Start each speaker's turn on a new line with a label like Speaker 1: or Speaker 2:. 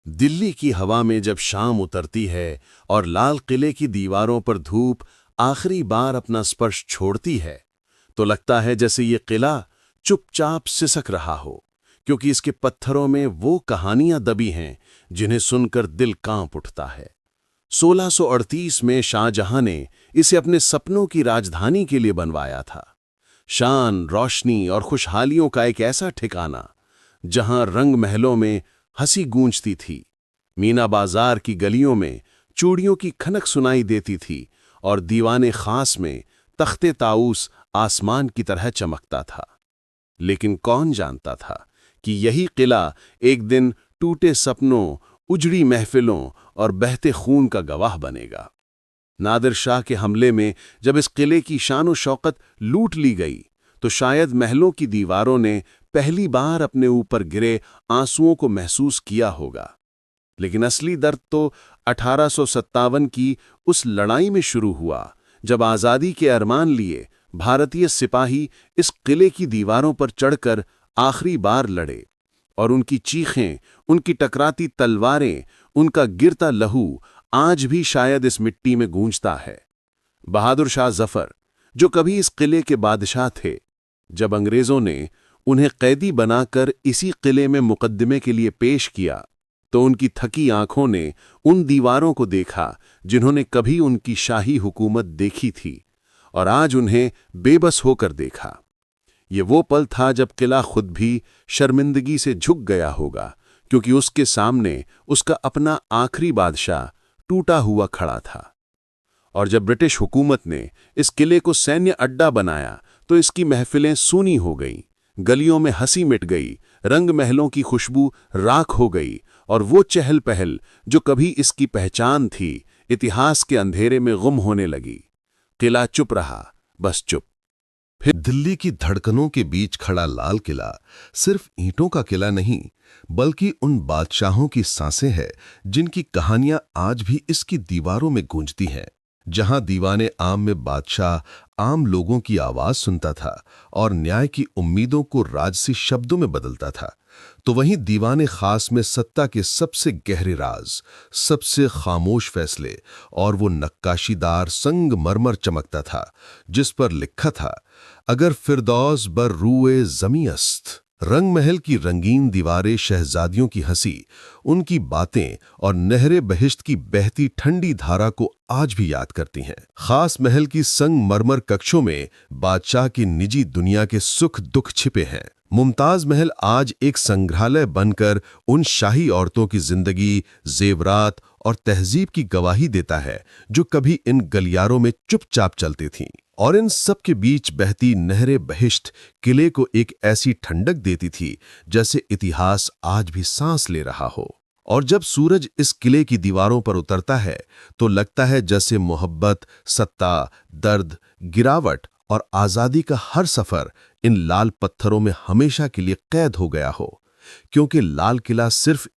Speaker 1: दिल्ली की हवा में जब शाम उतरती है और लाल किले की दीवारों पर धूप आखिरी बार अपना स्पर्श छोड़ती है, तो लगता है जैसे ये किला चुपचाप सिसक रहा हो, क्योंकि इसके पत्थरों में वो कहानियां दबी हैं जिन्हें सुनकर दिल कांप उठता है। 1638 में शाहजहां ने इसे अपने सपनों की राजधानी के लिए बनवाया था। शान, रोशनी और खुशहालियों का एक ऐसा ठिकाना जहां रंग महलों में हंसी गूंजती थी, मीना बाजार की गलियों में चूड़ियों की खनक सुनाई देती थी और दीवाने खास में तख्ते ताऊस आसमान की तरह चमकता था। लेकिन कौन जानता था कि यही किला एक दिन टूटे सपनों, उजड़ी महफिलों और बहते खून का गवाह बनेगा। नादिर शाह के हमले में जब इस किले की शान शौकत लूट ली गई, तो शायद महलों की दीवारों ने पहली बार अपने ऊपर गिरे आंसुओं को महसूस किया होगा। लेकिन असली दर्द तो 1857 की उस लड़ाई में शुरू हुआ, जब आज़ादी के अरमान लिए भारतीय सिपाही इस किले की दीवारों पर चढ़कर आखिरी बार लड़े, और उनकी चीखें, उनकी टकराती तलवारें, उनका गिरता लहू आज भी शायद इस मिट्टी में गूंजता है। बहादुर शाह जफर, जो कभी इस किले के बादशाह थे, जब अंग्रेजों ने उन्हें कैदी बनाकर इसी किले में मुकद्दमे के लिए पेश किया, तो उनकी थकी आंखों ने उन दीवारों को देखा जिन्होंने कभी उनकी शाही हुकूमत देखी थी, और आज उन्हें बेबस होकर देखा। ये वो पल था जब किला खुद भी शर्मिंदगी से झुक गया होगा, क्योंकि उसके सामने उसका अपना आखिरी बादशाह टूटा हुआ खड़ा था। और जब ब्रिटिश हुकूमत ने इस किले को सैन्य अड्डा बनाया, तो इसकी महफिलें सूनी हो गईं, गलियों में हंसी मिट गई, रंग महलों की खुशबू राख हो गई, और वो चहल पहल जो कभी इसकी पहचान थी, इतिहास के अंधेरे में गुम होने लगी। किला चुप रहा, बस चुप।
Speaker 2: फिर दिल्ली की धड़कनों के बीच खड़ा लाल किला सिर्फ ईंटों का किला नहीं, बल्कि उन बादशाहों की सांसें हैं जिनकी कहानियां आज भी इसकी दीवारों में गूंजती हैं। जहां दीवाने आम में बादशाह आम लोगों की आवाज सुनता था और न्याय की उम्मीदों को राजसी शब्दों में बदलता था, तो वहीं दीवाने खास में सत्ता के सबसे गहरे राज, सबसे खामोश फैसले और वो नक्काशीदार संगमरमर चमकता था जिस पर लिखा था, अगर फिरदौस बर रूए ज़मी अस्त। रंग महल की रंगीन दीवारें शहजादियों की हंसी, उनकी बातें और नहरे बहिश्त की बहती ठंडी धारा को आज भी याद करती हैं। खास महल की संगमरमर कक्षों में बादशाह की निजी दुनिया के सुख दुख छिपे हैं। मुमताज महल आज एक संग्रहालय बनकर उन शाही औरतों की जिंदगी, जेवरात और तहजीब की गवाही देता है जो कभी इन गलियारों में चुपचाप चलती थीं। और इन सब के बीच बहती नहरे बहिश्त किले को एक ऐसी ठंडक देती थी जैसे इतिहास आज भी सांस ले रहा हो। और जब सूरज इस किले की दीवारों पर उतरता है, तो लगता है जैसे मोहब्बत, सत्ता, दर्द, गिरावट और आज़ादी का हर सफ़र इन लाल पत्थरों में हमेशा के लिए कैद हो गया हो। क्योंकि लाल किला सिर्फ